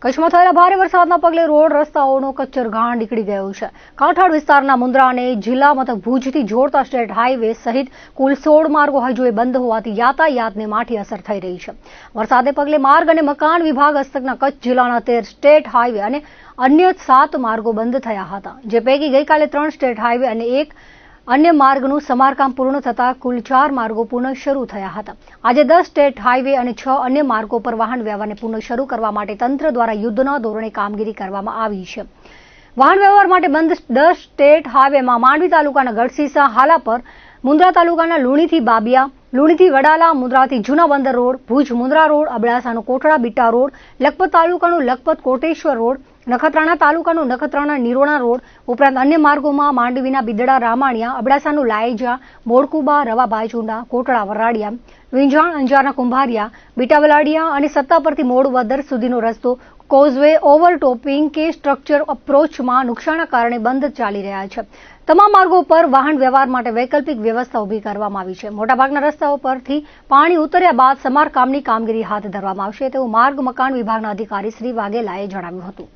કચ્છમાં થયેલા ભારે વરસાદના પગલે રોડ રસ્તાઓનો કચ્ચરઘાણ નીકળી ગયો છે. કાંઠાળ વિસ્તારના મુન્દ્રાને જિલ્લા મથક ભુજથી જોડતા સ્ટેટ હાઈવે સહિત કુલ 16 માર્ગો હજુએ બંધ હોવાથી યાતાયાતને માઠી અસર થઈ રહી છે. વરસાદને પગલે માર્ગ અને મકાન વિભાગ હસ્તકના કચ્છ જિલ્લાના 13 સ્ટેટ હાઈવે અને અન્ય 7 માર્ગો બંધ થયા હતા, જે પૈકી ગઈકાલે 3 સ્ટેટ હાઈવે અને 1 અન્ય માર્ગનું સમારકામ પૂર્ણ થતા કુલ 4 માર્ગો પુનઃ શરૂ થયા હતા. આજે 10 સ્ટેટ હાઈવે અને 6 અન્ય માર્ગો પર વાહન વ્યવહારને પુનઃ શરૂ કરવા માટે તંત્ર દ્વારા યુદ્ધના ધોરણે કામગીરી કરવામાં આવી છે. વાહન વ્યવહાર માટે બંધ 10 સ્ટેટ હાઈવેમાં માંડવી તાલુકાના ગઢસીસા હાલાપર, મુન્દ્રા તાલુકાના લુણીથી બાબિયા, લુણીથી વડાલા, મુન્દ્રાથી જૂના બંદર રોડ, ભુજ મુન્દ્રા રોડ, અબડાસાનો કોટડા બીટા રોડ, લખપત તાલુકાનું લખપત કોટેશ્વર રોડ, નખત્રાણા તાલુકાનું નખત્રાણા નિરોણા રોડ ઉપરાંત અન્ય માર્ગોમાં માંડવીના બિદડા રામાણિયા, અબડાસાનું લાયજા, બોડકુબા, રવા બાયચુંડા, કોટડા વરાડિયા, વિંજાણ અંજારના કુંભારિયા, બીટાવલાડિયા અને સત્તાપરથી મોડવદર સુધીનો રસ્તો કોઝવે, ઓવરટોપિંગ કે સ્ટ્રક્ચર અપ્રોચમાં નુકસાનના કારણે બંધ ચાલી રહ્યા છે. તમામ માર્ગો પર વાહન વ્યવહાર માટે વૈકલ્પિક વ્યવસ્થા ઊભી કરવામાં આવી છે. મોટાભાગના રસ્તાઓ પરથી પાણી ઉતર્યા બાદ સમારકામની કામગીરી હાથ ધરવામાં આવશે તેવું માર્ગ મકાન વિભાગના અધિકારી શ્રી વાઘેલાએ જણાવ્યું હતું.